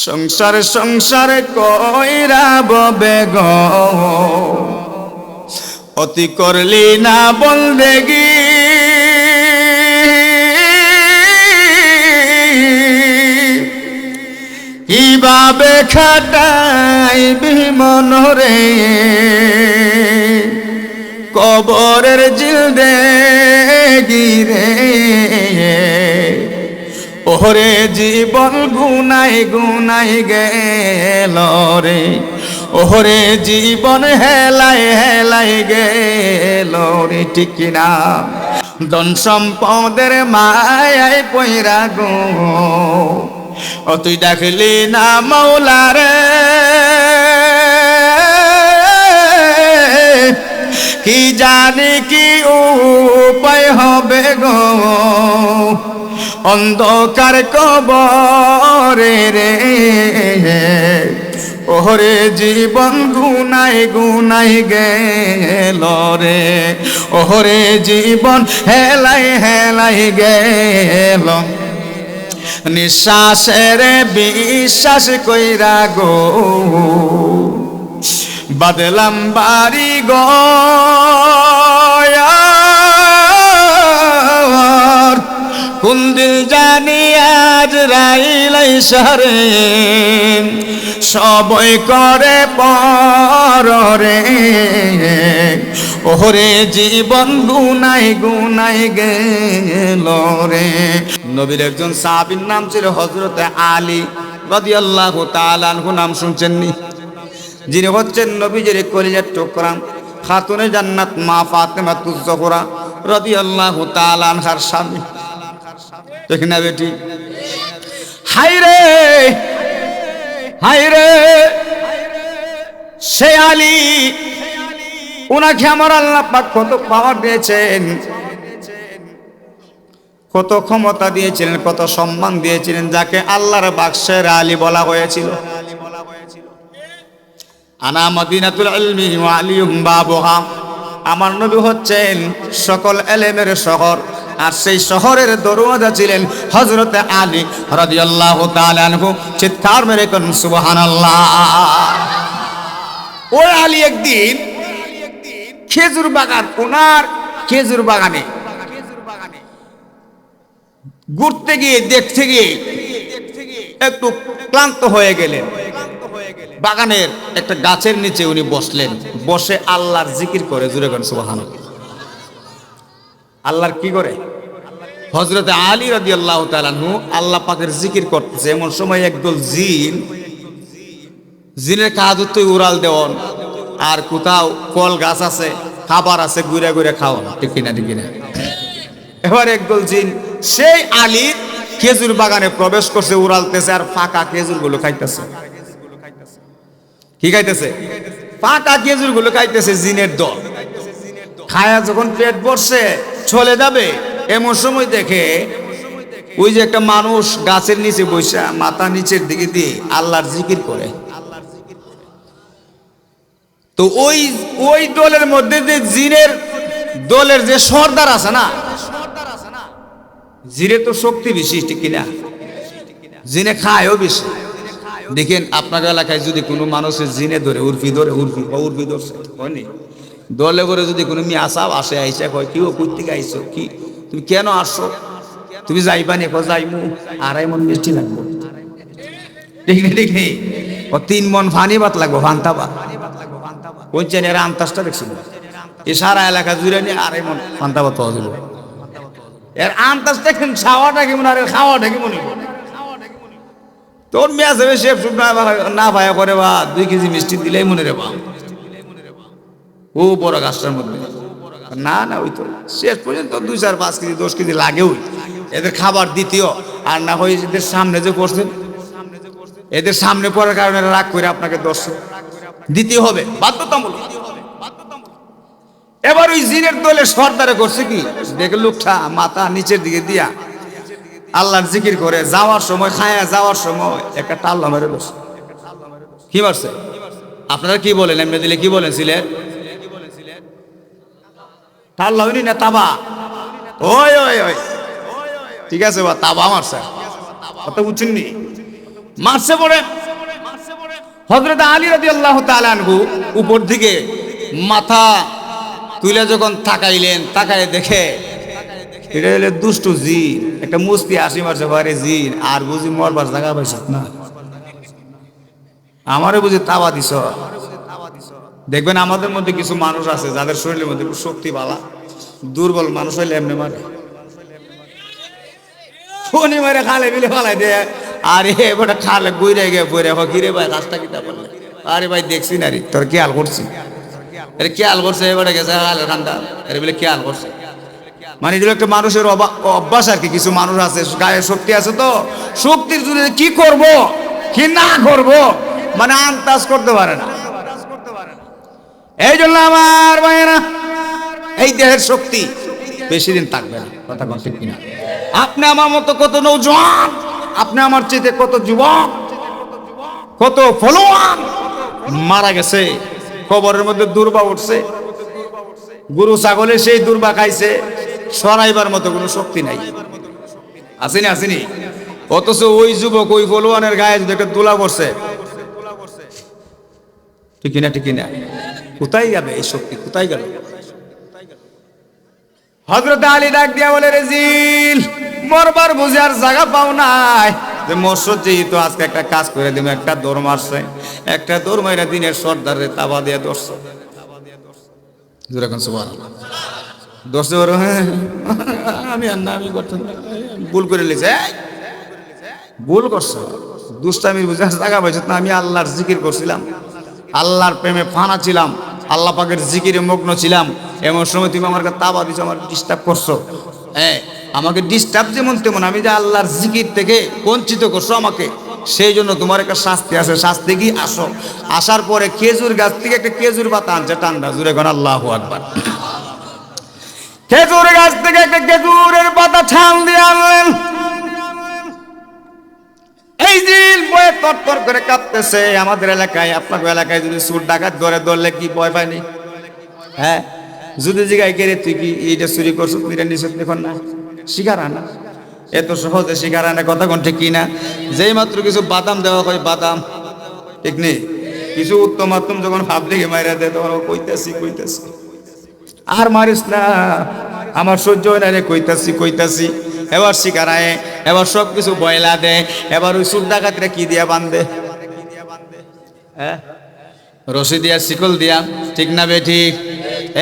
সংসারে সংসারে কইরা ববে গো অতি করলি না বলদেগি কিভাবে খাটাইবি মনরে কবরের জিলদেগি রে ওরে জীবন গুনাই গুনাই গেল রে ওরে জীবন হেলাই হেলাই গেল রে ঠিক কিনা ধন সম্পদের মায়ায় পয়রা গো ও তুই দেখলি না মৌলারে কি জানি কি উপায় হবে গো অন্ধকার কবরে রে ওরে জীবন গুনাই গুনাই গেল রে ওরে জীবন হেলাই হেলাই গেল নিঃশ্বাসের বিশ্বাস কইরা গো বাদলাম বাড়ি গো কোন দিল জানি আজ রাইলাই সারে সবই করে পরে ওরে জীবন গুনাই গুনাই গেল রে নবীর একজন সাহাবীর নাম ছিল হযরত আলী রাদিয়াল্লাহু তাআলা আনহু নাম শুনছেননি যিনি হচ্ছেন নবীজির কলিজার টুকরা খাতুনে জান্নাত মা ফাতেমাতুজ জোহরা রাদিয়াল্লাহু তাআলা আনহার স্বামী ঠিক না বেটি হায়রে হায়রে সে আলী উনাকে আমার আল্লাহ পাক কত পাওয়ার দিয়েছেন কত ক্ষমতা দিয়েছিলেন কত সম্মান দিয়েছিলেন যাকে আল্লাহর বাক্সের আলী বলা হয়েছিল আনা মদিনাতুল ইলমি ওয়া আলিয়ুম বাবুহা আমার নবী হচ্ছেন সকল ইলমের শহর আর সেই শহরের দরওয়াজা ছিলেন হযরত আলী রাদিয়াল্লাহু তাআলা আনহু চিৎকার মেরে কোন সুবহানাল্লাহ ওই আলী একদিন খেজুর বাগান ওনার খেজুর বাগানে ঘুরতে গিয়ে দেখতে গিয়ে একটু ক্লান্ত হয়ে গেলেন বাগানের একটা গাছের নিচে উনি বসলেন বসে আল্লাহর জিকির করে জুড়ে গান সুবহানাল্লাহ আল্লাহর কি করে হযরত আলী রাদিয়াল্লাহু তাআলা আনহু আল্লাহ পাকের জিকির করতেছে এমন সময় একদল জিনের কাজ হচ্ছে উড়াল দেওয়ান আর কোথাও ফল গাছ আছে খাবার আছে ঘুরে ঘুরে খাওয়ান ঠিক কিনা ঠিক কিনা এবার একদল জিন সেই আলীর খেজুর বাগানে প্রবেশ করছে উড়ালতেছে আর ফাঁকা খেজুর গুলো খাইতেছে কি খাইতেছে ফাঁকা খেজুর গুলো খাইতেছে জিনের দল খায়া যখন পেট ভরছে চলে যাবে এমন সময় দেখে ওই যে একটা মানুষ গাছের নিচে বসে মাথা নিচের দিকে দিয়ে আল্লাহর জিকির করে তো ওই দলের মধ্যে যে জিনের দলের যে সর্দার আছে না জিনে তো শক্তি বেশি ঠিক কিনা জিনে খায়ও বেশি দেখেন আপনার এলাকায় যদি কোনো মানুষের জিনে ধরে উর্ফি ধরছে হয়নি দলে করে যদি কোনো মিয়াসাব আসে আইসা কয় কি ও কর্তিক আইসো কি তুমি কেন আসছো তুমি যাইবা নি যাইমু 2.5 মন মিষ্টি লাগবো ঠিক নেই ও 3 মন ফানি ভাত লাগবো ফান্তা ভাত কোন চেনের আন্তাজটা দেখছিল এ সারা এলাকা জুড়ে নিয়ে 2.5 মন ফান্তা ভাত পাওয়া যাবে এর আন্তাজ দেখেন খাওয়াটা কেমন আর খাওয়াটা কেমন তোর মেয়ে যাবে শেফ না ভাইয়া করে বা 2 কেজি মিষ্টি দিলেই মনে রে বা ও বড় গাছটার মধ্যে না না ওই তো শেষ পর্যন্ত 2-4-5 কেজি 10 কেজি লাগেও এদের খাবার দ্বিতীয় আর না হয় এদের সামনে যে করছেন এদের সামনে পড়ার কারণে রাগ করে আপনাকে দর্শক দিতে হবে বাধ্যতামূলক এবার ওই জিনের দলে সর্দারে করছে কি দেখে লোকটা মাথা নিচের দিকে দিয়া আল্লাহর জিকির করে যাওয়ার সময় খায়া যাওয়ার সময় একটা টাল্লা মেরে বসে কি মারছে আপনারা কি বলেন এমনি দিলে কি বলেন ছিলেন টাল্লা হইনি না তাবা ওই ওই ওই ঠিক আছে বা তাবা মারছে কথা বুঝছেননি মারছে পড়ে। হযরত আলী রাদিয়াল্লাহু তাআলা আনহু উপর দিকে মাথা তুলে যখন তাকাইলেন, তাকায় দেখে এটা হলো দুষ্টু জিন, একটা মুস্তি আসি মারছে পারে জিন, আর বুঝি মরবার জায়গা পাইছ না, আমারে বুঝি তাওয়া দিছ। দেখবেন আমাদের মধ্যে কিছু মানুষ আছে যাদের শরীরের মধ্যে শক্তি বালা, দুর্বল মানুষ হইলে এমনি মারে, ফোনে মারে খালে বিলে ফালাই দে। আরে এবার খালে গুইরে গিয়ে বইরে কিরে ভাই কাজটা কিতা বললে, আরে ভাই দেখছি না রে, তোর খেয়াল করছি, আরে খেয়াল করছে এবারে গেছে খালে ঠান্ডা, আরে বলে খেয়াল করছে। মানে এগুলো একটা মানুষের অভ্যাস আর কি। কিছু মানুষ আছে গায়ে শক্তি আছে, তো শক্তির জন্য কি করব কি না করব মানে আন্দাজ করতে পারে না। এই জন্য আমার ভাইয়েরা, এই দেহের শক্তি বেশি দিন থাকবে না, কথা বল ঠিক কিনা? আপনি আমার মতো কত নৌজওয়ান, আপনি আমার চেয়ে কত যুবক, কত ফলোয়ার মারা গেছে, কবরের মধ্যে দুর্বা উঠছে, গরু ছাগলে সেই দুর্বা খাইছে, সরাইবার মতো কোনো শক্তি নাই, আসেনি আসেনি। অথচ ওই যুবক ওই ফলোয়ানের গায়ে যদি একটা দোলা পড়ছে, ঠিক কিনা ঠিক কিনা? কোথায় যাবে এই শক্তি, কোথায় গেল? হযরত আলী ডাক দিয়া বলে, রে জিল, মরবার বুঝে আর জায়গা পাও নাই, যে মসজিদ যেহেতু আজকে একটা কাজ করে দিব, একটা দৌড় মারছে, একটা দৌড় মাইরা দিনের সর্দারে তাবা দিয়ে ধরছে, যেরকম সুবহানাল্লাহ ধরছে, ওর আমি আর না, আমি করতাম ভুল করে লিছে, ভুল করছো, দুষ্টামির বুঝে জায়গা পাইছ না, আমি আল্লাহর জিকির করছিলাম, আল্লাহর প্রেমে ফানা ছিলাম, আল্লাহ পাকের জিকিরে মগ্ন ছিলাম, এমন সময় তুমি আমার কাছে তাবা দিছো, আমার ডিস্টার্ব করছো। হ্যাঁ, আমাকে ডিস্টার্ব যেমন তেমন, আমি যে আল্লাহর জিকির থেকে বঞ্চিত করছো আমাকে, সেই জন্য তোমার একটা শাস্তি আছে, শাস্তি কি? আসো। আসার পরে খেজুর গাছ থেকে একটা খেজুর পাতা আনছে ঠান্ডা, জুড়ে কোন আল্লাহু আকবার। খেজুর গাছ থেকে একটা খেজুরের পাতা ছাল দিয়ে আনলেন। এই জিল বয়ে তরতর করে কাঁপতেছে। আমাদের এলাকায়, আপনার এলাকায় যদি চোর ডাকাত ধরে ধরলে কি ভয় পায়নি? হ্যাঁ, যদি জিগাই কে রে তুই কি এইটা চুরি করছো, তুই নিশ্চিত দেখুন না, শিকার আনা, এত সহজে শিকার আনা, কথা কোন ঠিক কিনা? যেই মাত্র কিছু বাদাম দেওয়া হয়, বাদাম ঠিক নেই, কিছু উত্তম আত্তম যখন ভাবলিকে মাইরা দেয়, তখন কইতাছি কইতাছি, আর মারিস না, আমার সহ্য হয় না রে, কইতাছি কইতাছি। এবার শিকার আয়, এবার সব কিছু বয়লা দেয়, এবার ওই চোর ডাকাতরা কি দিয়া বান্ধে? হ্যাঁ, রশি দিয়া, শিকল দিয়া, ঠিক না বে ঠিক?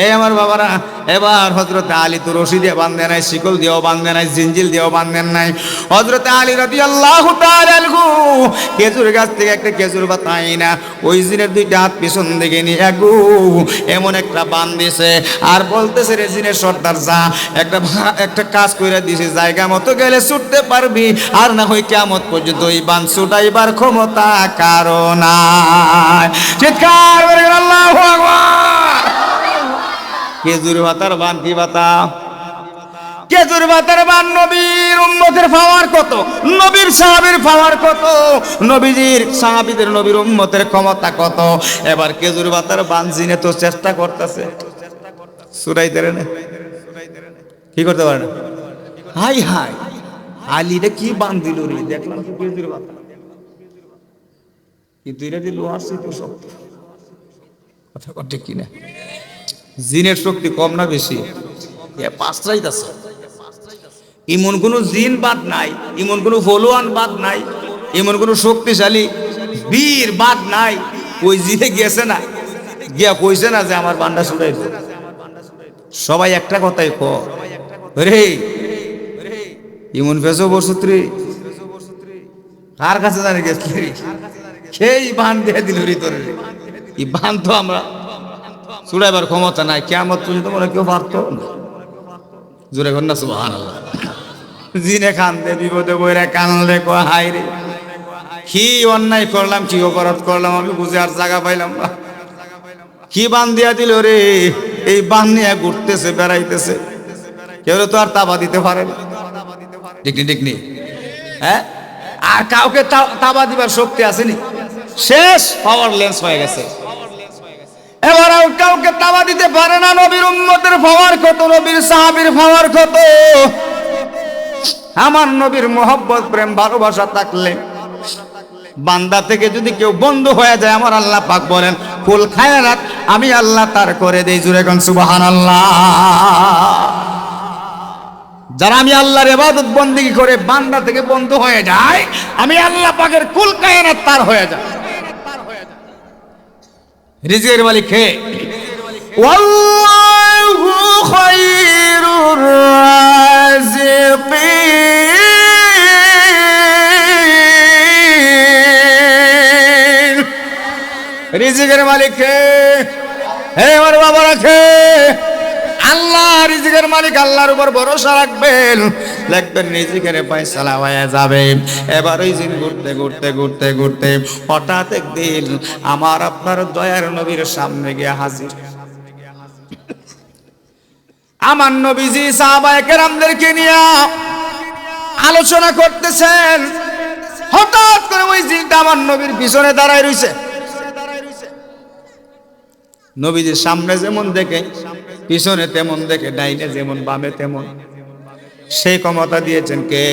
এই আমার বাবারা, এবার হযরত আলী তো রশি দিয়ে বান্ধে নাই, শিকল দিয়েও বান্ধে নাই, জিঞ্জিল দিয়েও বান্ধেন নাই। হযরত আলী রাদিয়াল্লাহু তাআলা আনহু খেজুর গাছ থেকে একটা খেজুর পাতা আইনা ওই জিনের দুইটা হাত পিছন দিকে নিয়ে আগু এমন একটা বান দিছে, আর বলতেছে, রে জিনের সর্দার যা, একটা কাজ কইরা দিছে, জায়গা মতো গেলে ছুটতে পারবি, আর না হয় কিয়ামত পর্যন্ত এই বান ছুটাইবার ক্ষমতা কারো নাই। চিৎকার করে আল্লাহু আকবার। খেজুর পাতার বান কি পাতা? খেজুর পাতার বান। নবীর উম্মতের পাওয়ার কত, নবীর সাহাবীর পাওয়ার কত, নবীজির সাহাবীদের, নবীর উম্মতের ক্ষমতা কত। এবার খেজুর পাতার বান জিনে তো চেষ্টা করতেছে, ছুটাইতে পারে না, কি করতে পারে না। হাই হাই, আলীরে কি বান দিল রে, দেখলাম তো খেজুর পাতা, কিন্তু এটা দিল আসছে তো শক্ত, কথা ঠিক কিনা? জিনের শক্তি কম না বেশি? পাঁচটাইতেছে, এমন কোন জিন বাদ নাই, এমন কোন ফলোয়ান বাদ নাই, এমন কোন শক্তিশালী বীর বাদ নাই। ওই জিনে গেছে না, গিয়া কইছে না যে আমার বান্ডা ছুটাই দে। সবাই একটা কথাই ক রে, এমন ফেসো বসুত্রী কার কাছে জানি গেছিলি, সেই বান দিয়ে দিল রে তোর, এই বান তো আমরা ছুড়াইবার ক্ষমতা নাই, কিয়ামত পর্যন্ত মনে কেউ পারতো না। জোরে কর না সুবহানাল্লাহ। জিনে কান্দে, বিপদে বইরা কানলে, কো হাই রে, কি অন্যায় করলাম, কি অপরাধ করলাম, আমি বুঝে আর জায়গা পাইলাম না। কি বান দিয়া দিল রে, এই বান নিয়ে ঘুরতেছে, বেড়াইতেছে, কেউ তো আর তাবা দিতে পারে না, ঠিক নি ঠিক নি? হ্যাঁ, আর কাউকে তাবা দিবার শক্তি আসেনি, শেষ, পাওয়ারলেস হয়ে গেছে। এবার আর কাউকে তাবা দিতে পারে না। নবীর উম্মতের পাওয়ার কত, নবীর সাহাবীর পাওয়ার কত। আমার নবীর মোহব্বত, প্রেম, ভালোবাসা থাকলে বান্দা থেকে যদি কেউ বন্ধ হয়ে যায়, আমার আল্লাহ পাক বলেন কুল খায়রাত আমি আল্লাহ তার করে দেই। জুরে কোন সুবহানাল্লাহ। যারা আমি আল্লাহর ইবাদত বন্দেগী করে বান্দা থেকে বন্ধ হয়ে যায়, আমি আল্লাহ পাকের কুল খায়রাত তার হয়ে যায়। রিজিকের মালিক কে? ওয়াল্লাহু খায়রুর রাযিকিন। রিজিকের মালিক কে? হে আমার বাবারা কে? আল্লাহ রিজিকের মালিক। আল্লাহর উপর ভরসা রাখবেন, দেখবেন রিজিকের ফয়সালা হয়ে যাবে। এবার ওই দিন ঘুরতে ঘুরতে ঘুরতে ঘুরতে হঠাৎ একদিন আমার আপনার দয়ার নবীর সামনে গিয়ে হাজির। আমার নবীজি সাহাবায়ে কেরামদেরকে নিয়ে আলোচনা করতেছেন। হঠাৎ করে ওই জিনটা আমার নবীর পিছনে দাঁড়ায় রইছে। নবীজির সামনে যেমন দেখে, পিছনে তেমন দেখে, ডাইনে যেমন বামে তেমন। সেই ক্ষমতা দিয়েছেন কে?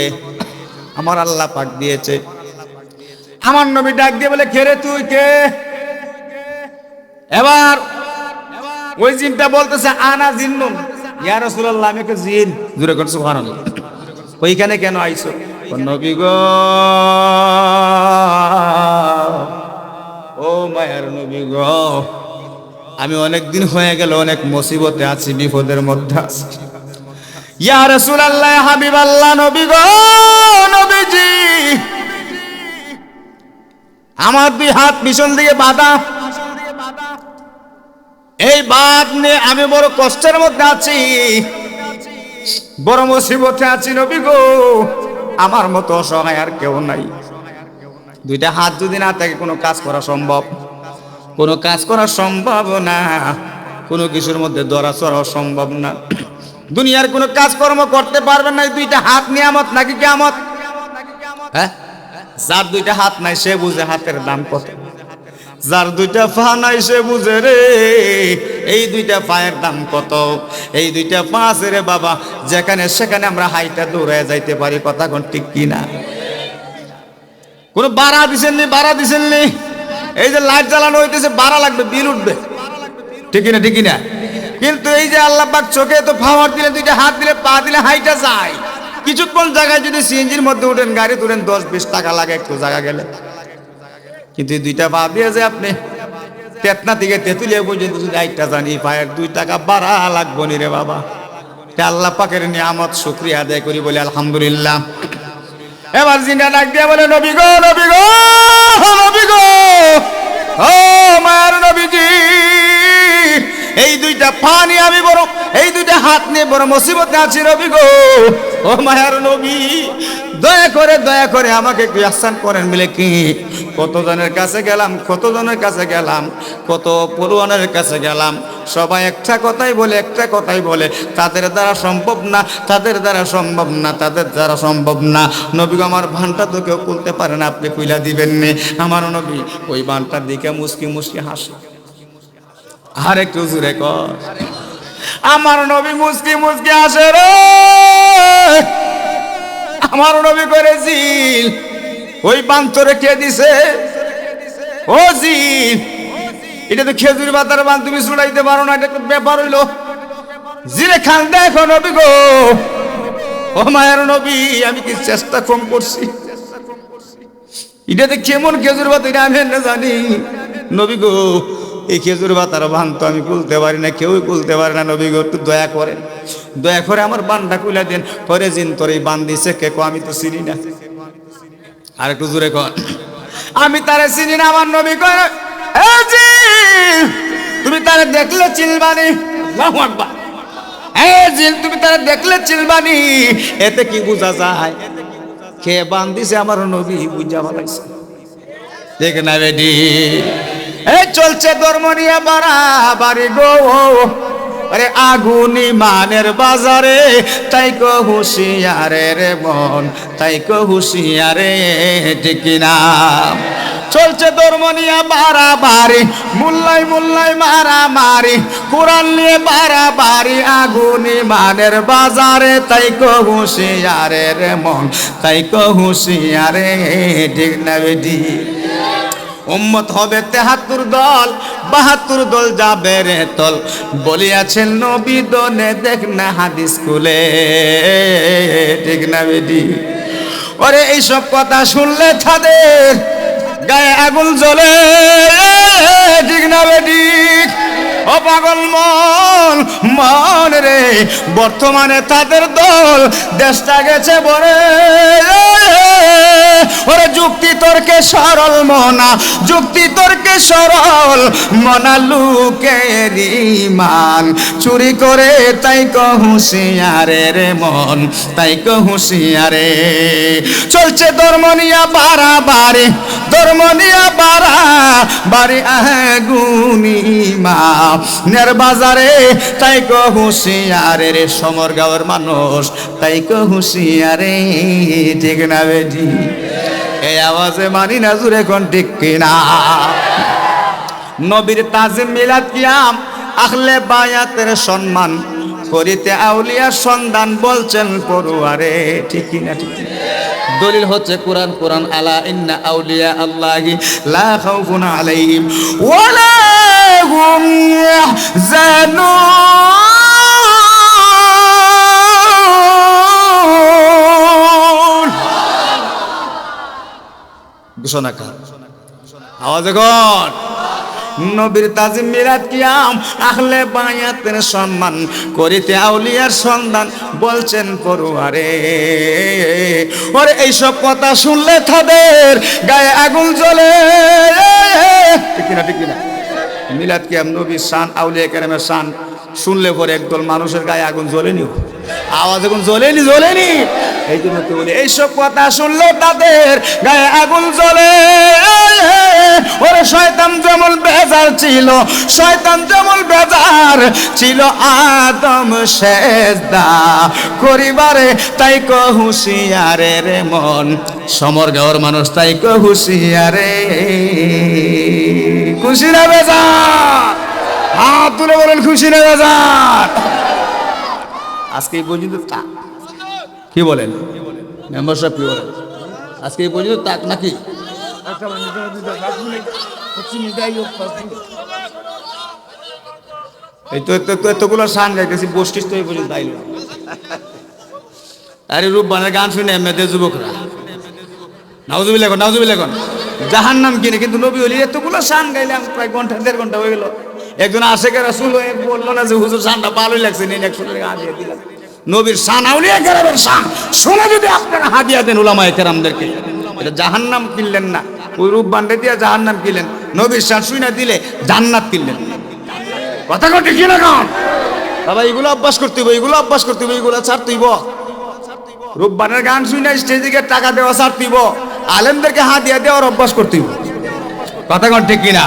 আমার আল্লাহ পাক দিয়েছে। আমার নবী ডাক দিয়ে বলে, কে রে তুই, কে? এবার ওই জিনটা বলতেছে, আনা জিন্নুন ইয়া রাসূলুল্লাহ, আমি একটা জিন। জোরে করে সুবহানাল্লাহ। ওইখানে কেন আইছো? নবী গো, ও মায়ার নবী গো, আমি অনেক দিন হয়ে গেল অনেক মুসিবতে আছি, বিপদের মধ্যে আছি। ইয়া রাসূলুল্লাহ, হাবিবাল্লাহ, নবী গো, নবীজি, আমার দুই হাত পিছন দিকে বাঁধা। এই বাঁধ নিয়ে আমি বড় কষ্টের মধ্যে আছি, বড় মুসিবতে আছি নবী গো। আমার মতো অসহায় আর কেউ নাই। দুইটা হাত যদি না থাকে কোনো কাজ করা সম্ভব? কোনো কাজ করা সম্ভব না। কোনো কিছুর মধ্যে ধরা চড়া সম্ভব না। দুনিয়ার কোনো কাজকর্ম করতে পারবেন না। দুইটা হাত নিয়ামত নাকি কিয়ামত? হ্যাঁ, যার দুইটা হাত নাই সে বুঝে হাতের দাম কত। যার দুইটা পা নাই সে বুঝে রে এই দুইটা পায়ের দাম কত। এই দুইটা পা আছে রে বাবা, যেখানে সেখানে আমরা হাইটা দৌড়ায় যাইতে পারি। কথা কোন ঠিক কিনা? কোনো বাড়া দিছেননি, বাড়া দিছেননি? এই যে লাইট জ্বালানো হইতেছে, বাড়া লাগবে, বিল উঠবে, ঠিক না? ঠিক না? কিন্তু এই যে আল্লাহ পাক চোখে তো পাওয়ার দিলে, দুইটা হাত দিলে, পা দিলে হাইটা যায়। কিছুক্ষণ জায়গায় যদি সিএনজির মধ্যে উঠেন, গাড়ি তুলেন, 10-20 টাকা লাগে একটু জায়গা গেলে। কিন্তু দুইটা পা দিয়ে যে আপনি তেতনা থেকে তেতুলিয়া পর্যন্ত যদি হাইটা যান, এই পায়ের 2 টাকা বাড়া লাগবো নি রে বাবা। আল্লাহ পাকের নিয়ামত শুকরিয়া আদায় করি, বলে আলহামদুলিল্লাহ। এবার জিনা ডাক দিয়ে বলে, নবী গো, নবী গো, নবী গো, ও মায়ার নবীজি, এই দুইটা পা নিয়ে আমি বড়, এই দুইটা হাত নিয়ে বড় মুসিবতে আছি নবী গো। ও মায়ার নবী, দয়া করে, দয়া করে আমাকে একটু আহসান করেন। বলে কি? কতজনের কাছে গেলাম, কতজনের কাছে গেলাম, কত পড়ুয়ানের কাছে গেলাম, সবাই একটা কথাই বলে, একটা কথাই বলে, তাদের দ্বারা সম্ভব না, তাদের দ্বারা সম্ভব না, তাদের দ্বারা সম্ভব না। নবী গো, আমার ভানটা তো কেউ খুলতে পারে না, আপনি খুইলা দিবেন নে। আমার নবী ওই ভানটার দিকে মুসকি মুসকি হাসে। আর একটু জোরে কর। আমার নবী মুসকি মুসকি হাসে রে। আমার নবী করে, জিল ওই বান্তরে কে দিছে? ও জিল, এটা তো খেজুর পাতার বান, তুমি ছুড়াইতে পারো না, এটা তো ব্যাপার হইলো। জিরে খান, দেখো নবী গো, ও মায়ের নবী, আমি কি চেষ্টা কম করছি? এটাতে কেমন খেজুর পাতা এটা আমি না জানি। নবী গো, এই খেজুর পাতার বান তো আমি খুলতে পারি না, কেউই খুলতে পারে না। নবী গো, একটু দয়া করেন, দয়া করে আমার বানটা খুলে দেন। পরে জিন, তোর এই বান দিছে কে? আমি তো চিনি না। আর একটু জোরে কর। আমি তারে চিনি না। আমার নবী কয়, তুমি তারে দেখলে চিনবানি। আল্লাহু আকবার। জিন, তুমি তারে দেখলে চিনবানি। এতে কি বোঝা যায়? কে বান দিছে আমার নবী বুঝা ভালাইছে। দেখ না বেডি, এই চলছে ধর্ম নিয়ে বাড়াবাড়ি গো। আরে আগুন ইমানের বাজারে, তাই কো হুঁশিয়ারে রে মন, তাই কো হুঁশিয়ারে, ঠিক না? চলছে ধর্ম নিয়ে বাড়াবাড়ি, মোল্লাই মোল্লাই মারামারি, কোরআন নিয়ে বাড়াবাড়ি, আগুন ইমানের বাজারে, তাই কো হুঁশিয়ারে রে মন, তাই কো হুঁশিয়ারে, ঠিক না বেটি? উম্মত হবে ৭৩ দল, ৭২ দল যাবে রে তল, বলিয়াছেন নবী দনে, দেখ না হাদিস খুলে, ঠিক না বেটি? ওরে এইসব কথা শুনলে তাদের গায়ে আগুন জ্বলে, ঠিক না বেটি? ও পাগল মন, মন রে, বর্তমানে তাদের দল দেশটা গেছে বরে। ওরে যুক্তি তর্কে সরল মনা, যুক্তি তর্কে সরল মনা, লুকের ঈমান চুরি করে, তাই কো হুঁশিয়ারে রে মন, তাই কো হুঁশিয়ারে। চলছে ধর্ম নিয়া বাড়াবাড়ি, ধর্ম নিয়া বাড়াবাড়ি, আগুন ইমানের বাজারে, তাই কো হুঁশিয়ারে রে। সমরগাঁওয়ের মানুষ, তাই কো হুঁশিয়ারে, ঠিক না বেটি? এই আওয়াজে মানি না জুড়ে কোন ঠিক কিনা? নবীর তাজিম মিলাদ কিয়াম আখলে বায়াতের সম্মান করিতে আউলিয়ার সন্ধান, বলছেন পড়ুয়ারে, ঠিক কিনা? ঠিক দলিল হচ্ছে কোরআন, কোরআন আলা ইন্না আউলিয়া আল্লাহি লা খাউফুন আলাইহিম ওয়ালা হুম ইয়াহজানুন। ঘোষণা কার? আওয়াজ এখন। নবীর তাজিম মিলাদ কিয়াম আহলে বায়াতের সম্মান করিতে আউলিয়ার সন্ধান, বলছেন পড়ুয়ারে। ওরে এইসব কথা শুনলে তাদের গায়ে আগুন জ্বলে, ঠিক কিনা? ঠিক কিনা? মিলাদ কিয়াম নবীর শান, আউলিয়া কেরামের শান শুনলে পরে একদল মানুষের গায়ে আগুন জ্বলেনি। আওয়াজ এখন জ্বলেনি, জ্বলেনি। এই জন্য তো বলি এইসব কথা শুনলে তাদের গায়ে আগুন জ্বলে। ওরে শয়তান যেমন বেজার ছিল, শয়তান যেমন বেজার ছিল আদম সেজদা করিবারে, তাই কো হুঁশিয়ারে রে মন। সমরগাঁওয়ের মানুষ, তাই কো হুঁশিয়ারে। খুশি না বেজার? হাত তুলে বলেন খুশি না বেজার? আজকে এই পর্যন্ত তাক, কি বলেন মেম্বার সাহেব, কি বলেন? আজকে এই পর্যন্ত তাক নাকি? এই তো এতগুলো সান গাইতেছি, বস্তিস তো এই পর্যন্ত আইল। আরে রূপবানের গান শুনে এমনিতে যুবকরা নাউজুবিল্লাহ এখন, নাউজুবিল্লাহ এখন জাহান্নাম কিনে, কিন্তু নবী ওলি এতগুলো সান গাইলাম, প্রায় ঘন্টা 1.5 ঘন্টা হয়ে গেল। একজন আশেখ রাসূল হয়ে বললো না যে হুজুর শানটা ভালোই লাগছে, নিন 100 টাকা হাদিয়া দিলাম। নবীর শান, আউলিয়া কেরামের শান শুনে যদি আপনারা হাদিয়া দেন উলামায়ে কেরামদেরকে, এটা জাহান্নাম কিনলেন না, ওই রূপ বান্ডে দিয়ে জাহান্নাম কিনলেন। নবীর শান শুনে দিলে জান্নাত কিনলেন। কথা কটি কি না কারণ বাবা? এগুলো অভ্যাস করতে হইব, এগুলো অভ্যাস করতে হইব, এগুলো ছাড়তে হইব। রূপবানের গান শুনে স্টেজে গিয়ে টাকা দেওয়া ছাড়তে হইব, আলেমদেরকে হাদিয়া দেওয়ার অভ্যাস করতে হইব। কথা কন ঠিক কিনা?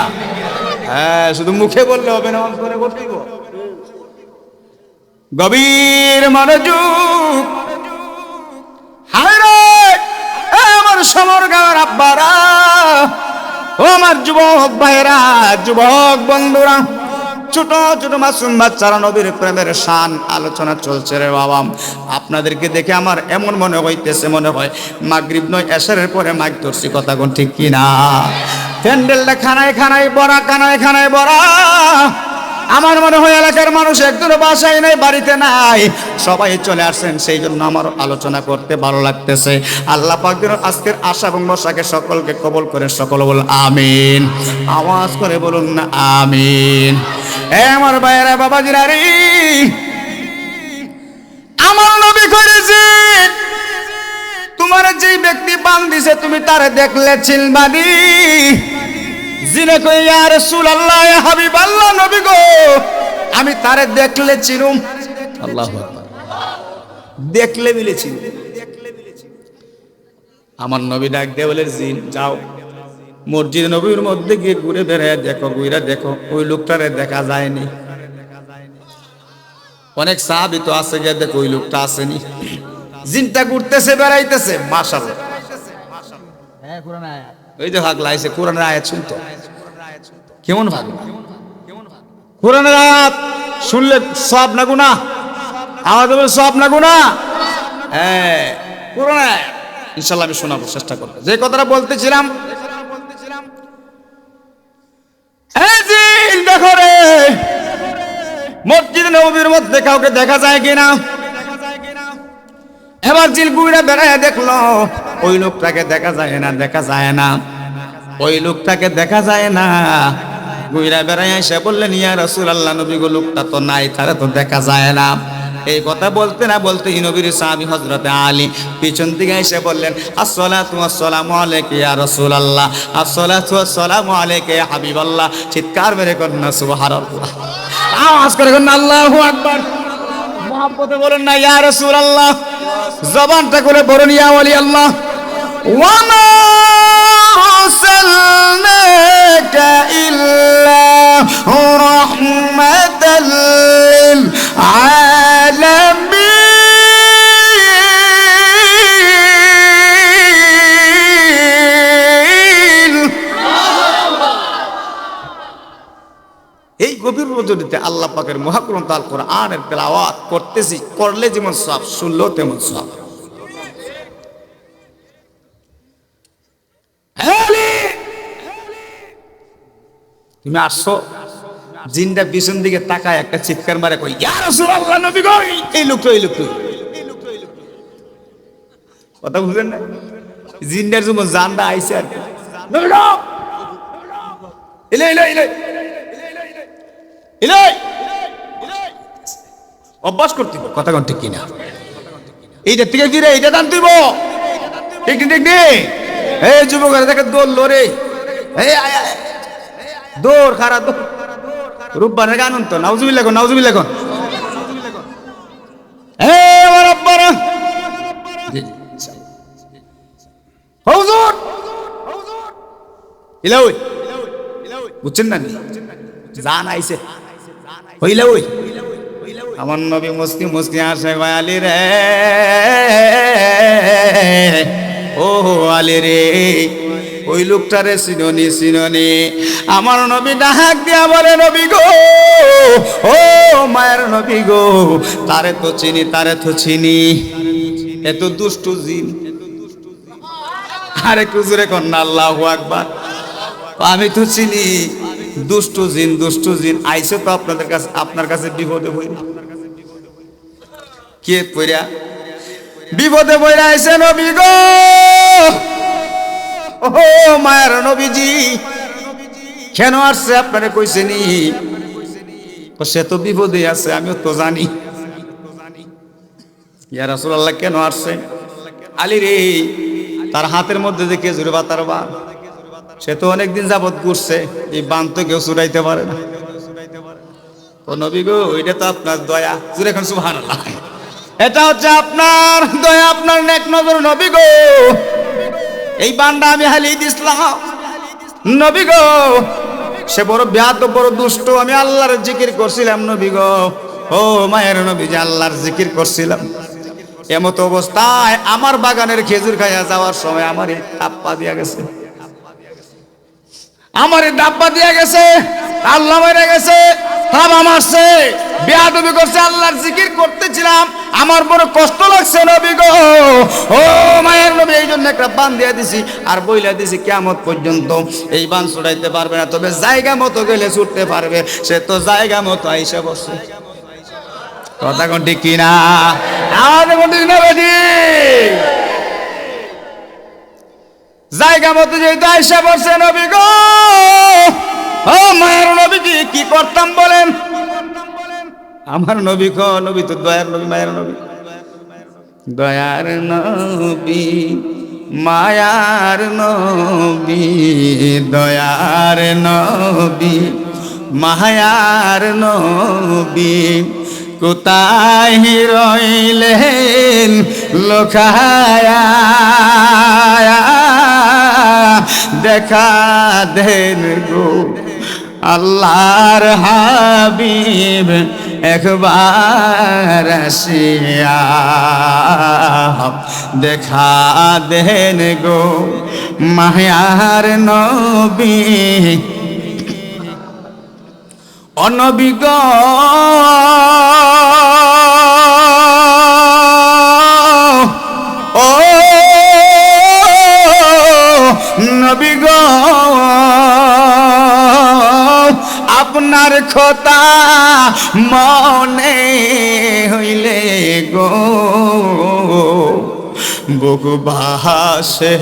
হ্যাঁ, শুধু মুখে বললে হবে না, অন্তরে করতে হইব। গভীর মনোযোগ। হায় রে আমার সমরগাঁওয়ের আব্বারা, ও আমার যুবক ভাইরা, যুবক বন্ধুরা, ছোট ছোট মাসুম বাচ্চারা নবীর প্রেমের শান আলোচনা চলছে রে বাবা। আপনাদেরকে দেখে আমার এমন মনে হইতেছে, মনে হয় মাগরিব নয় এশারের পরে মাইক ধরছি। কথা কোন ঠিক কিনা? প্যান্ডেলটা খানায় খানায় ভরা, খানায় খানায় ভরা। আমার মনে হয় এলাকার মানুষ একজনও বাসায় নাই, বাড়িতে নাই, সবাই চলে আসছেন। সেই জন্য আমার আলোচনা করতে ভালো লাগতেছে। আল্লাহ পাক যেন আজকের আশা এবং বসাকে সকলকে কবুল করে, সকল বল আমিন। আওয়াজ করে বলুন না আমিন। এ আমার ভাইয়েরা, বাবাজিরা রে, আমার নবী করেছে তোমার যেই ব্যক্তি বান দিছে তুমি তারে দেখলে চিনবানি। জিনে কই ইয়া রাসূলুল্লাহ, ইয়া হাবিবাল্লাহ, নবী গো আমি তারে দেখলে চিনুম। আল্লাহু আকবার, দেখলে মিলেছি। আমার নবী ডাক দিয়ে বলে, জিন যাও মসজিদ নবীর মধ্যে গিয়ে ঘুরে বেড়ায় দেখো, ঘুরে দেখো ওই লোকটারে দেখা যায়নি। অনেক সাহাবী তো আছে, গিয়ে দেখো ওই লোকটা আসেনি। জিনটা ঘুরতেছে, বেড়াইতেছে, মাশাআল্লাহ। হ্যাঁ, কোরআন আয়াত ওই যে ভাগলা আইছে কোরআনের আয়াত শুনতো, কেমন ভাগলা? কোরআনের আয়াত শুনলে সব না গুনাহ? আমাদের বলে সব না গুনাহ? হ্যাঁ, কোরআনের আয়াত ইনশাআল্লাহ আমি শোনাবো, চেষ্টা করবো। যে কথাটা বলতেছিলাম, এই জিন দেখো রে, মসজিদ নববীর মধ্যে কাউকে দেখা যায় কিনা? এবার জিন ঘুরে বেড়ায় দেখলো ওই লোকটাকে দেখা যায় না, দেখা যায় না, ওই লোকটাকে দেখা যায় না। ঘুরে বেড়ায় এসে বললেন, ইয়া রাসূলুল্লাহ, নবী গো, লোকটা তো নাই, তারা তো দেখা যায় না। এই কথা বলতে না বলতে নবীর সাহাবী হযরতে আলী পিছন থেকে এসে বললেন, আসসালাতু ওয়াসসালামু আলাইকা ইয়া রাসূলুল্লাহ, আসসালাতু ওয়াসসালামু আলাইকা ইয়া হাবিবাল্লাহ। চিৎকার মেরে কন্যা সুবহানাল্লাহ, আওয়াজ করে কন্যা আল্লাহু আকবার। মুহাব্বতে বলেন না ইয়া রাসূলুল্লাহ, জবানটা করে বলুন ইয়া ওয়ালি আল্লাহ। ওয়া মা আরসালনাকা ইল্লা রাহমাতাল লিল আলামিন। এই গভীর রজনীতে আল্লাহ পাকের মহাগ্রন্থ আল কোরআনের তেলাওয়াত করতেছি, করলে যেমন সওয়াব, শুনলেও তেমন সওয়াব। তুমি আসছো, জিনটা পিছন দিকে তাকায় একটা চিৎকার মারে, কই ইয়া রাসূলুল্লাহ, নবী গো, এই লোকটা, এই লোকটা। কথা বুঝলেন না? জিনটার যেমন জানটা আইছে আর কি, নবী গো, ইলে ইলে ইলে ইলে, অভ্যাস করতে কথা কোন ঠিক কিনা? এইটা থেকে ফিরে এইটা দান দিব, ঠিক ঠিক ঠিক। এই যুবকেরা দেখে দৌড় লড়ে, এই দৌড় খারা দৌড়, রূপবানের গান তো নাউজুবিল্লাহ কোন, নাউজুবিল্লাহ কোন। এই আমার আব্বারা হুজুর ইলাউই, বুঝছেন না? জান আইছে হইলা ওই আমার নবী মুস্কি মুস্কি আসে, আলী রে, ও আলী রে, ওই লোকটারে চিননি, চিননি? আমার নবী ডাক দিয়া বলে, নবী গো, ও মায়ের নবী গো, তারে তো চিনি, তারে তো চিনি। এত দুষ্টু জিন, আরে কুজুরে কন্যা আল্লাহু আকবার। আমি তো চিনি, দুষ্টু জিন, দুষ্টু জিন আইছে তো আপনাদের কাছে, আপনার কাছে বিপদে পড়ে। কে পড়া? বিপদে পড়ে আইছে নবী গো, ও মায়ের নবীজি। কেন আসছে আপনারে কইছেনি? সে তো বিপদে আছে, আমিও তো জানি। ইয়া রাসূলুল্লাহ, কেন আসছে? আলী রে, তার হাতের মধ্যে যে খেজুর পাতার বান, সে তো অনেকদিন যাবত ঘুরছে, এই বান তো কেউ চুরাইতে পারে না। ও নবী গো, এটা তো আপনার দয়া। জুড়ে এখন সুবহানাল্লাহ, এটা হচ্ছে আপনার দয়া, আপনার নেক নজর নবী গো। এই বানটা আমি হালিয়ে দিছিলাম নবী গো, সে বড় বেয়াদব, বড় দুষ্ট। আমি আল্লাহর জিকির করছিলাম নবী গো, ও মায়ের নবী, যে আল্লাহর জিকির করছিলাম, এমত অবস্থায় আমার বাগানের খেজুর খাইয়া যাওয়ার সময় আমারে ডাব্বা দিয়া গেছে, আমারে ডাব্বা দিয়া গেছে, আল্লাহ মেরে গেছে, থাবা মারছে, বেয়াদবি করছে। আল্লাহর জিকির করতেছিলাম, আমার বড় কষ্ট লাগছে নবী গো, ও মায়ের নবী। এই জন্য একটা বান দিয়া দিছি, আর বইলা দিছি কিয়ামত পর্যন্ত এই বান ছুটাইতে পারবে না, তবে জায়গা মতো গেলে ছুটতে পারবে। সে তো জায়গা মতো আইসা বসে। কথা কোন ঠিক কিনা? আমাদের কোন ঠিক না বেটি? জায়গা মতো যেহেতু আইসা বসে নবী গো, ও মায়ের নবীজি, কি করতাম বলেন? আমার নবী গো, নবী তো দয়ার নবী, মায়ের নবী, দয়ার নবী, মায়ার নবী, দয়ার নবী, মায়ার নবী, কোথায় রইলেন লোকায়া, দেখা দেন গো আল্লাহর হাবিব একবার আসিয়া দেখা দেন গো মায়ার নবী ও নবী গো ও নবী গো আপনার কথা মনে হইলে গো বুক ভাসে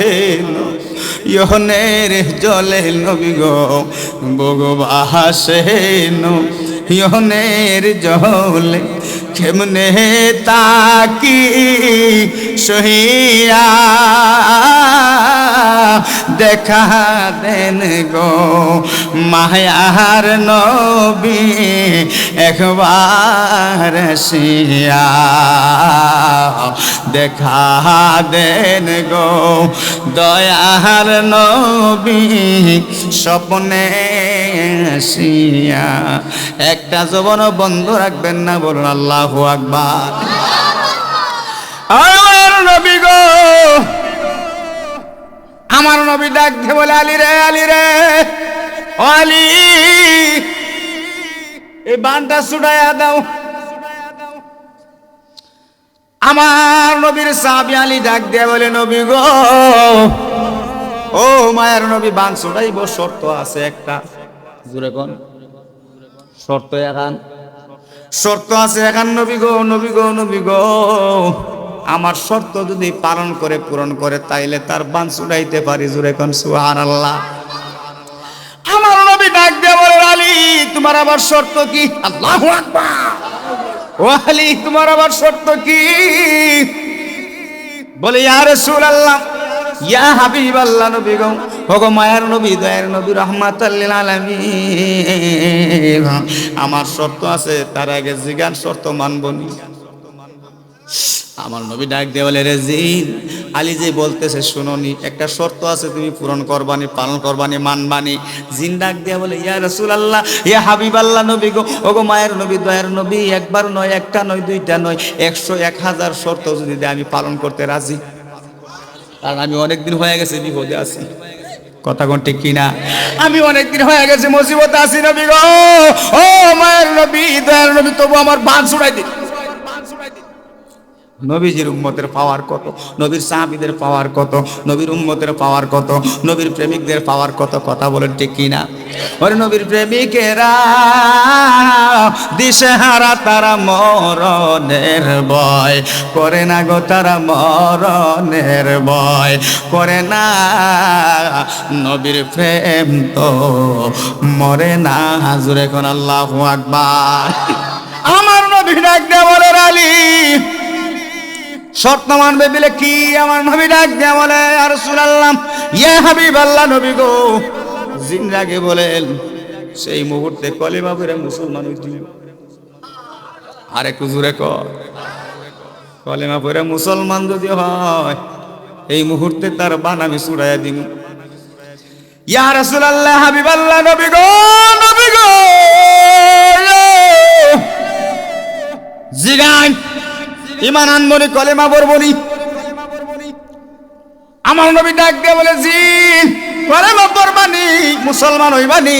ইহনের জলে নবী গো বুক ভাসে ইহনের জলে কেমনে তাকি সহিয়া দেখা দেন গো মায়ার নবী একবার আসিয়া দেখা দেন গো দয়ার নবী স্বপ্নে আসিয়া একটা জবান বন্ধ রাখবেন না বলুন আল্লাহু আকবার আমার নবী গো আমার নবী ডাক দিয়ে বলে আলী রে আলী রে ও আলী এই বানটা ছুটাইয়া দাও আমার নবীর সাহাবী আলী ডাক দিয়ে বলে নবী গো ও মায়ের নবী বান ছুটাইব শর্ত আছে একটা জোরে কোন শর্ত আছে এখন নবী গো নবী গো নবী গো আমার শর্ত যদি পালন করে পূরণ করে তাইলে তার বান ছুটাইতে পারি জোরে কোন সুবহানাল্লাহ আমার নবী ডাক দিয়ে বলে আলী তোমার আবার শর্ত কি আল্লাহু আকবার ও আলী তোমার আবার শর্ত কি বলে ইয়া রাসূলুল্লাহ ইয়া হাবিবাল্লাহ নবী গো ওগো মায়ার নবী দয়ার নবী রাহমাতাল লিল আলামিন আমার শর্ত আছে তার আগে জিগান শর্ত মানবনি আমার নবী ডাক দিয়ে বলে রে জিন আলী যে বলতেছে শুনোনি একটা শর্ত আছে তুমি পূরণ করবানি পালন করবানি মানবানি জিন ডাক দিয়ে বলে ইয়া রাসূলুল্লাহ ইয়া হাবিবাল্লাহ নবী গো ওগো মায়ের নবী দয়ার নবী একবার নয় একটা নয় দুইটা নয় 100-1000 শর্ত যদি দেয় আমি পালন করতে রাজি কারণ আমি অনেকদিন হয়ে গেছে বিপদে আছি কথা কোন ঠিক কিনা আমি অনেকদিন হয়ে গেছে মুসিবতে আছি নবী গো ও মায়ের নবী দয়ার নবী তবু আমার বান ছুড়াই দিন নবীজির উম্মতের পাওয়ার কত নবীর সাহাবীদের পাওয়ার কত নবীর উম্মতের পাওয়ার কত নবীর প্রেমিকদের পাওয়ার কত কথা বলেন ঠিক কিনা ওরে নবীর প্রেমিকেরা দিশেহারা তারা মরণের ভয় করে না গো তারা মরণের ভয় করে না নবীর প্রেম তো মরে না জোরে কোন আল্লাহু আকবার আমার নবী ডাক দিয়ে বলে আলী শর্ত মানবে বলে কি আমার নবী ডাক দিয়ে বলে ইয়া রাসূলুল্লাহ ইয়া হাবিবাল্লাহ নবী গো জিন্দাকে বলেন সেই মুহূর্তে কলেমা পড়ে মুসলমান হইছিল আর একটু জোরে কর কলেমা পড়ে মুসলমান যদি হয় এই মুহূর্তে তার বান আমি ছুড়াইয়া দিব ইয়া রাসূলুল্লাহ হাবিবাল্লাহ নবী গো জিগান ইমান আনবনি কলেমা পড়বনি আমার নবী ডাক দিয়ে বলে জিন কলেমা পড়বানি মুসলমান হইবানি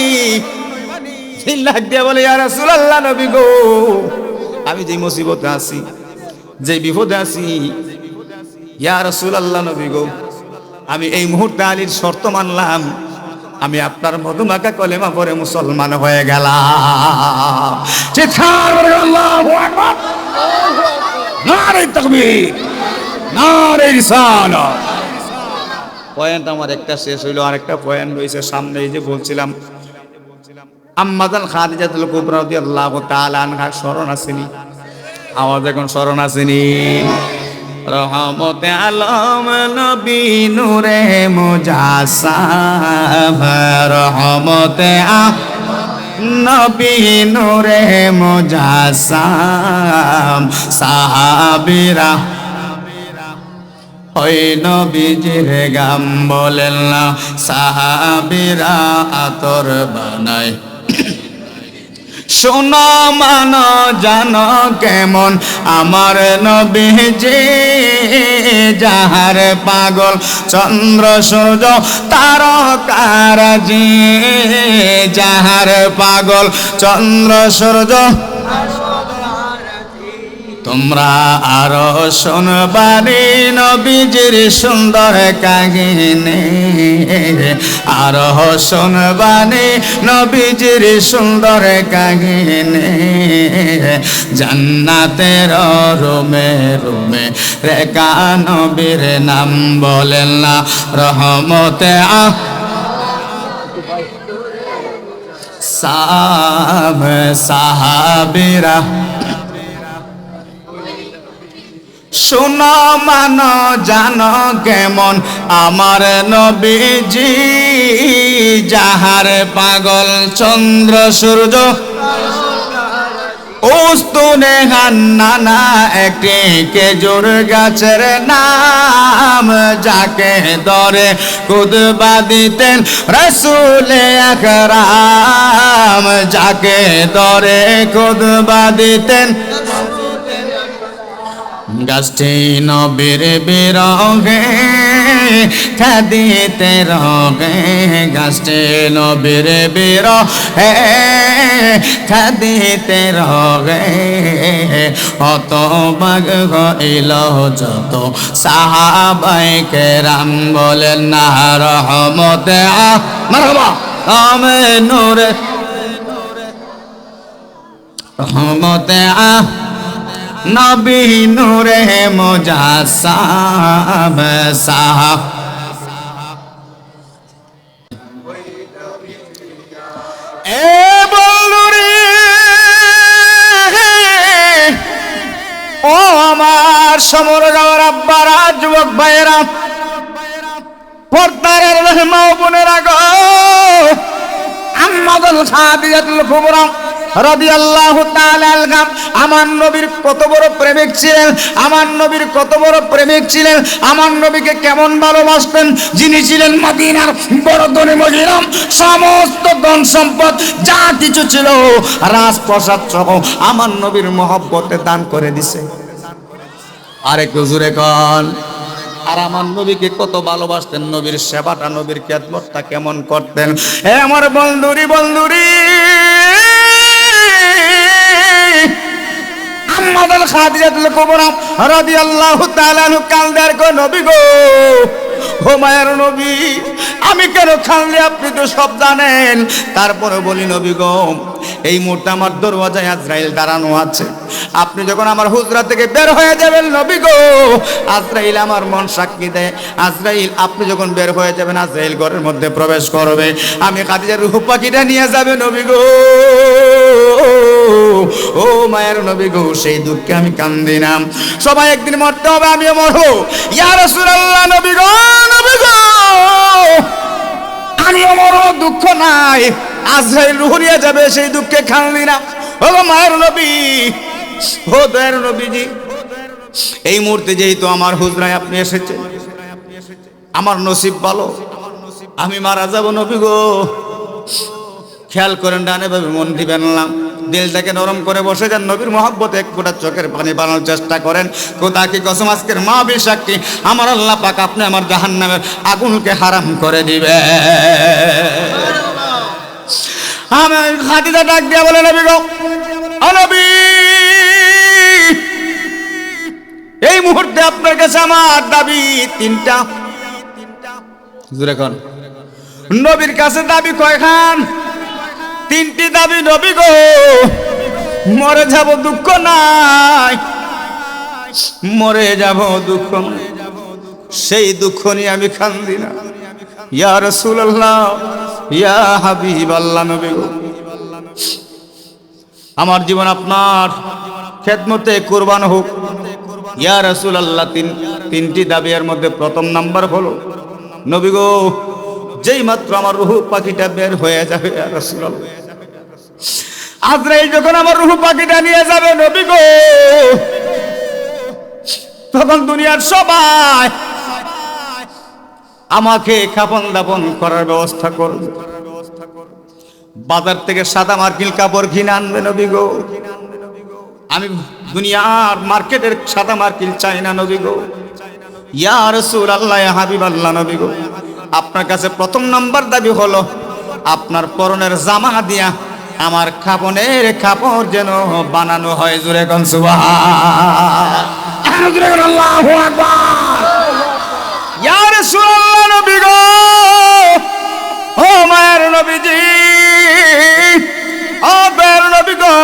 জিন ডাক দিয়ে বলে ইয়া রাসূলুল্লাহ নবী গো আমি যে মুসিবতে আছি যে বিপদে আছি ইয়া রাসূলুল্লাহ নবী গো আমি এই মুহূর্তে আলীর শর্ত মানলাম আমি আপনার মধুমাখা কলেমা পড়ে মুসলমান হয়ে গেলাম চিৎকার করে আল্লাহু আকবার নারে তাকবীর নারে রিসালাত পয়েন্ট আমার একটা শেষ হইলো আরেকটা পয়েন্ট রয়েছে সামনে এই যে বলছিলাম আম্মাজান খাদিজাতুল কুবরা রাদিয়াল্লাহু তাআলা আনহা স্মরণ আসেনি আওয়াজ এখন স্মরণ আসেনি রহমতে আলম নবী নূরে মুজাসসাম রহমতে নবী নূরে মুজাসসাম সাহাবীরা ওই নবীজির গাম বলেন না সাহাবীরা আতর বানায় শোনো মানো জানো কেমন আমার নবীজি, যাহার পাগল চন্দ্র সূর্য তারকারাজি, যাহার পাগল চন্দ্র সূর্য। তোমরা আরো শুনবানি নবীজির সুন্দর কাহিনী, আরো শুনবানি নবীজির সুন্দর কাহিনী। জান্নাতের রুমে রুমে রেখা নবীর নাম বলেন না রহমতে সাহাবীরা। শোনো মানো জানো কেমন আমার নবীজি, যাহার পাগল চন্দ্র সূর্য। উস্তুনে হান্নানা একটি খেজুর গাছের নাম, যাকে ধরে খুতবা দিতেন রাসূলে আকরাম, যাকে ধরে খুতবা দিতেন। গাছটি নবীর বিরহে খাদিতে রগে, গাছটি নবীর বিরহে খাদিতে রগে। হতবাগ হইল যত সাহাবায়ে কেরাম, বলেন না রহমতে মারহাবা আমে নূরে রহমতে নবী নূরে মুজাসসাম সাহা। এ বলুরে ও আমার সমর গাওয়ার আব্বারা, যুবক ভাইয়েরা, পর্দার মা বোনেরা গো, আম্মাদুল খাদিজাতুল কুবরা রাদিয়াল্লাহু তাআলা আনহা আমার নবীর কত বড় প্রেমিক ছিলেন, আমার নবীর কত বড় প্রেমিক ছিলেন, আমার নবীকে কেমন ভালোবাসতেন। যিনি ছিলেন মদিনার বড় ধনী মহিলা, সমস্ত ধন সম্পদ যা কিছু ছিল রাজপ্রাসাদ সহ আমার নবীর মহব্বতে দান করে দিছে। আরে হুজুরে কোন, আর আমার নবীকে কত ভালোবাসতেন, নবীর সেবাটা নবীর খেদমতটা কেমন করতেন। হে আমার বন্ধুরি বন্ধুরি, আম্মাদুল খাদিজাতুল কুবরা রাদিয়াল্লাহু তাআলা আনহা কালদার কো নবী গো, ও মায়ের নবী, আমি কেন খানলে আপনি তো সব জানেন, তারপরে বলি নবী গো, এই মুহূর্তে আমার দরওয়াজায় আজরাইল দাঁড়ানো আছে। আপনি যখন আমার হুজরা থেকে বের হয়ে যাবেন নবী গো, আজরাইল আমার মন সাক্ষী দেয়, আজরাইল আপনি যখন বের হয়ে যাবেন আজরাইল ঘরের মধ্যে প্রবেশ করবে, আমি খাদিজার রূহ পাখিটা নিয়ে যাবে নবী গো। ও মায়ের নবী গো, সেই দুঃখে আমি কান্দি না। সবাই একদিন মরতে হবে, আমিও মরবো। ইয়া রাসূলুল্লাহ, নবী গো, নবী গো, আমিও মরবো, দুঃখ নাই, আজরাইল রূহ নিয়ে যাবে, সেই দুঃখে কান্দি না। ও মায়ের নবী, ও দয়ার নবীজি, এই মুহূর্তে যেহেতু আমার হুজরায় আপনি এসেছেন, আমার নসিব ভালো, আমি মারা যাব নবী গো। খেয়াল করেন, ডানে ভাবে মন দিবেন না, দিলটাকে নরম করে বসে যান, নবীর মহব্বতে এক ফোঁটা চোখের পানি বানানোর চেষ্টা করেন। কোথা কি কসম, আজকের মা সাক্ষী, আমার আল্লাহ পাক আপনি আমার জাহান্নামের আগুনকে হারাম করে দিবে। আমি খাদিজা ডাক দিয়া বলে, নবী গো, ও নবী, এই মুহূর্তে আপনার কাছে আমার দাবি তিনটা। জোরে কোন, নবীর কাছে দাবি কয়খান? তিনটি দাবি নবী গো। মরে যাব দুঃখ নাই, মরে যাব দুঃখ নাই, সেই দুঃখ নিয়ে আমি কান্দি না। ইয়া রাসূলুল্লাহ, ইয়া হাবিবাল্লাহ, নবী গো, আমার জীবন আপনার খেদমতে কুরবান হোক। ইয়া রাসূলুল্লাহ, তিনটি দাবির মধ্যে প্রথম নাম্বার হলো নবী গো, যেই মাত্র আমার রূহ পাখিটা বের হয়ে যাবে, ইয়া রাসূলুল্লাহ, আজরাইল যখন আমার রূহ পাখিটা নিয়ে যাবে নবী গো, তখন দুনিয়ার সবাই আমাকে কাফন দাফন করার ব্যবস্থা করবে। বাজার থেকে সাদা মার্কিল কাপড় কিনে আনবে নবী গো। আমি দুনিয়ার মার্কেটের সাদা মার্কিল চাই না নবী গো। ইয়া রাসূলুল্লাহ, ইয়া হাবিবাল্লাহ নবী গো, আপনার কাছে প্রথম নাম্বার দাবি হলো আপনার পরনের জামা দিয়া আমার কাপড়ের কাপড় যেন বানানো হয়। জোরে কোন সুবহান, জোরে কোন আল্লাহু আকবার। ইয়া রাসূলুল্লাহ নবী গো, ও মায়ের নবীজি, ও বের নবী গো,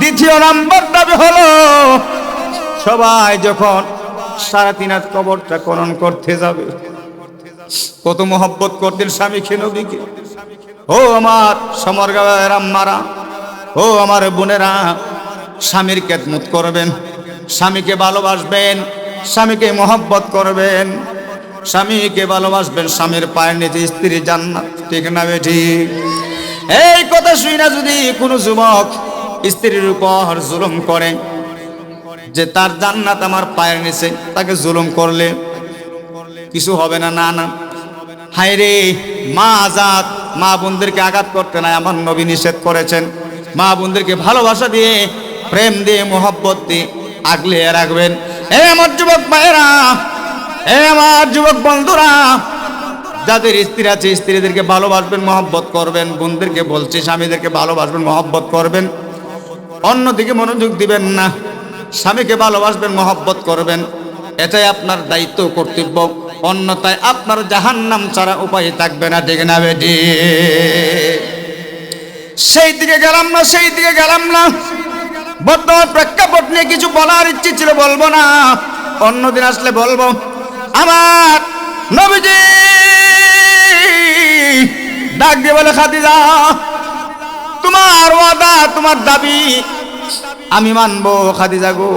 দ্বিতীয় নাম্বার দাবি হলো সবাই যখন 3.5 হাত কবরটা খনন করতে যাবে, কত মহব্বত করতেন স্বামীকে নবীকে। ও আমার সমরগাঁয়ের আম্মারা, ও আমার বোনেরা, স্বামীর খেদমত করবেন, স্বামীকে ভালোবাসবেন, স্বামীকে মহব্বত করবেন, স্বামীকে ভালোবাসবেন। স্বামীর পায়ের নিচে স্ত্রী জান্নাত, ঠিক না বেঠিক? এই কথা শুই না যদি কোনো যুবক স্ত্রীর উপর জুলুম করে যে তার জান্নাত আমার পায়ের নিচে, তাকে জুলুম করলে কিছু হবে না। না না, হায় রে, মা আজাদ, মা বোনদেরকে আঘাত করতে নাই, আমার নবী নিষেধ করেছেন। মা বোনদেরকে ভালোবাসা দিয়ে, প্রেম দিয়ে, মোহব্বত দিয়ে আগলে রাখবেন। আমার যুবক ভাইয়েরা, আমার যুবক বন্ধুরা, যাদের স্ত্রী আছে স্ত্রীদেরকে ভালোবাসবেন, মহব্বত করবেন। বোনদেরকে বলছি, স্বামীদেরকে ভালোবাসবেন, মহব্বত করবেন, অন্যদিকে মনোযোগ দিবেন না। স্বামীকে ভালোবাসবেন, মহব্বত করবেন, এটাই আপনার দায়িত্ব, কর্তব্য। অন্যথায় আপনার জাহান্নাম ছাড়া উপায় থাকবে না, ঠিক না বেটি? সেই দিকে গেলাম না, সেই দিকে গেলাম না। বর্তমান প্রেক্ষাপট নিয়ে কিছু বলার ইচ্ছে ছিল, বলবো না, অন্যদিন আসলে বলবো। আমার নবীজি ডাক দিয়ে বলে, খাদিজা, তোমার ওয়াদা, তোমার দাবি আমি মানবো। খাদিজা গো,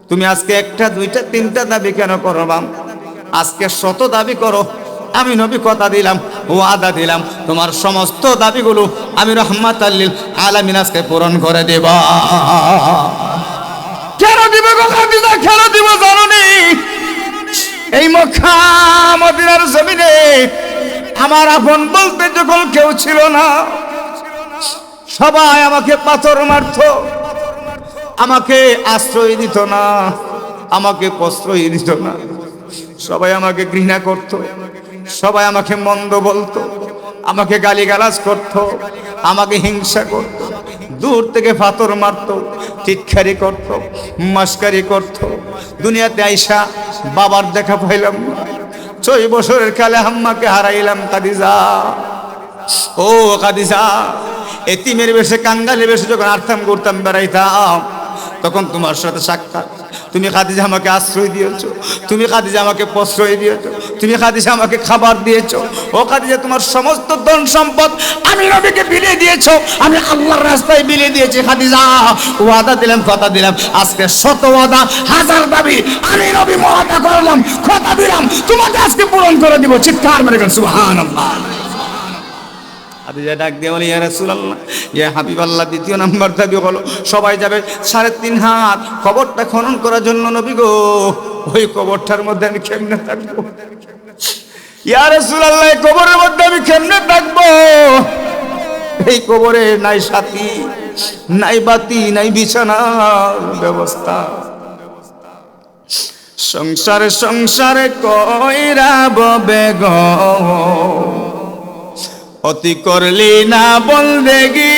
তুমি আজকে 1টা 2টা 3টা দাবি কেন করবা? আজকে 100 দাবি করো। আমি নবী কথা দিলাম, ওয়াদা দিলাম, তোমার সমস্ত দাবিগুলো আমি রাহমাতাল লিল আলামিন আজকে পূরণ করে দেব। কেন দিব গো খাদিজা, কেন দিব জানোনি? এই মক্কা মদিনার জমিনে আমার আপন বলতে যখন কেউ ছিল না, সবাই আমাকে পাথর মারতো, আমাকে আশ্রয় দিত না, আমাকে প্রশ্রয় দিত না। সবাই আমাকে ঘৃণা করত, সবাই আমাকে মন্দ বলতো, আমাকে গালিগালাজ করত, আমাকে হিংসা করত, দূর থেকে পাথর মারতো, টিটকারি করত, মাস্কারি করত। দুনিয়াতে আইসা বাবার দেখা পাইলাম না, 6 বছরের কালে আম্মাকে হারাইলাম। খাদিজা, ও খাদিজা, এতিমের বেশে, কাঙ্গালের বেশে যখন আর্থাম করতাম, বেড়াইতাম, তখন তোমার সাথে সাক্ষাৎ। তুমি খাদিজা আমাকে আশ্রয় দিয়েছো, তুমি খাদিজা আমাকে প্রশ্রয় দিয়েছো, তুমি খাদিজা আমাকে খাবার দিয়েছো। ও খাদিজা, তোমার সমস্ত ধন সম্পদ আমি নবীকে বিলিয়ে দিয়েছো, আমি আল্লাহর রাস্তায় বিলিয়ে দিয়েছি। খাদিজা, ওয়াদা দিলাম, কথা দিলাম, আজকে 100 ওয়াদা 1000 দাবি আমি নবী ওয়াদা করলাম, কথা দিলাম, তোমাকে আজকে পূরণ করে দিব। চিৎকার মেরে বলেন সুবহানাল্লাহ। খাদিজা ডাক দিয়ে বলে, ইয়া রাসূলুল্লাহ, ইয়া হাবিবাল্লাহ, দ্বিতীয় নাম্বার দাবি হলো সবাই যাবে 3.5 হাত কবরটা খনন করার জন্য। নবী গো, ওই কবরটার মধ্যে আমি কেমনে থাকবো? ইয়া রাসূলুল্লাহ, এই কবরের মধ্যে আমি কেমনে থাকবো? এই কবরে নাই সাথী, নাই বাতি, নাই বিছানার ব্যবস্থা। সংসারে সংসারে কইরা ববে গো, অতি করলি না বলদেগি।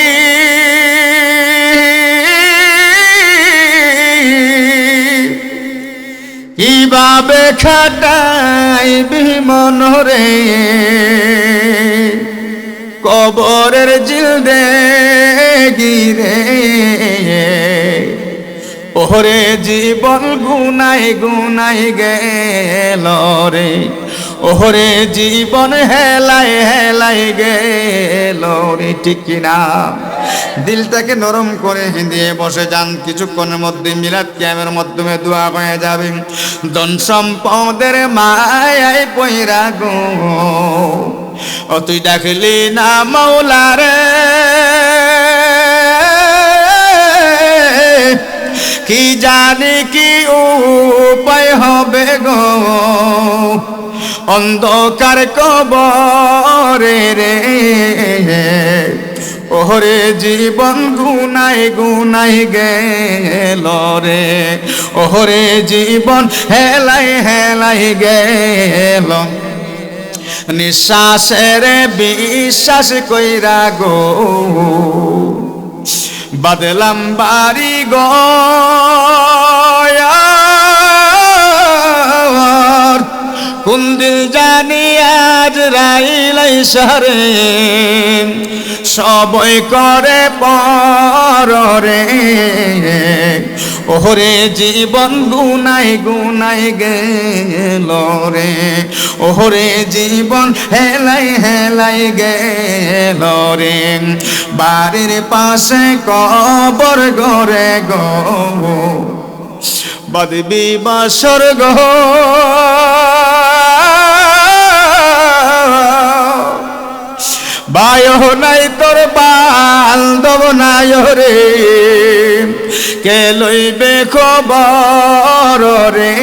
কিভাবে খাটাইবি মনরে, কবরের জিলদেগি রে। ওরে জীবন গুনাই গুনাই গেল রে, ওরে জীবন হেলাই হেলাই গেল রে, ঠিক কিনা? দিলটাকে নরম করে দিয়ে বসে যান, কিছুক্ষণের মধ্যে মিলাদ কিয়ামের মাধ্যমে দোয়া হয়ে যাবে। ধন সম্পদের মায়ায় পয়রা গো, ও তুই ডাকলি না মাওলা রে, কি জানি কি উপায় হবে গো। অন্ধকার কবরে রে ওরে জীবন গুনাই গুনাই গেল রে ওরে জীবন হেলাই হেলাই গেল নিঃশ্বাসের বিশ্বাস কইরা গো বাদলাম বাড়ি গো কোন দিল জানি আজ রাইলাই সারে সবই করে পরে ওরে জীবন গুনাই গুনাই গেল রে ওরে জীবন হেলাই হেলাই গেল রে বাড়ির পাশে কবর ঘরে গো বাদবি বাসর গো বায়ো নাই তোর বান্ধব নাই রে কে লইবে খবর রে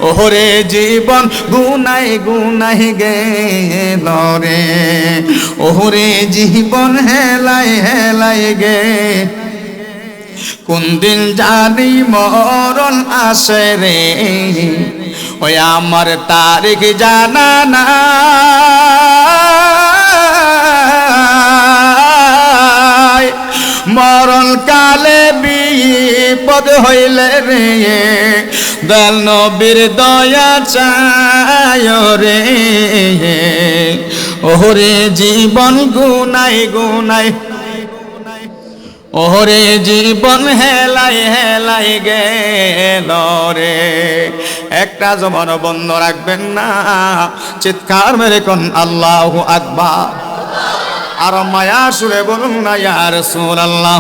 ওরে জীবন গুনাই গুনাই গেল রে ওরে জীবন হেলাই হেলাই গে কোন দিন জানি মরণ আসে রে ওই আমার তারিখ জানা না মরণ কালে বিপদ হইলে রে দয়াল নবীর দয়া চায় রে ওরে জীবন গুনাই গুনাই ওরে জীবন হেলাই হেলাই গেল রে একটা জবান বন্ধ রাখবেন না চিৎকার মেরে কোন আল্লাহু আকবার আর মায়া সুরে বলুন না ইয়া রাসূলুল্লাহ।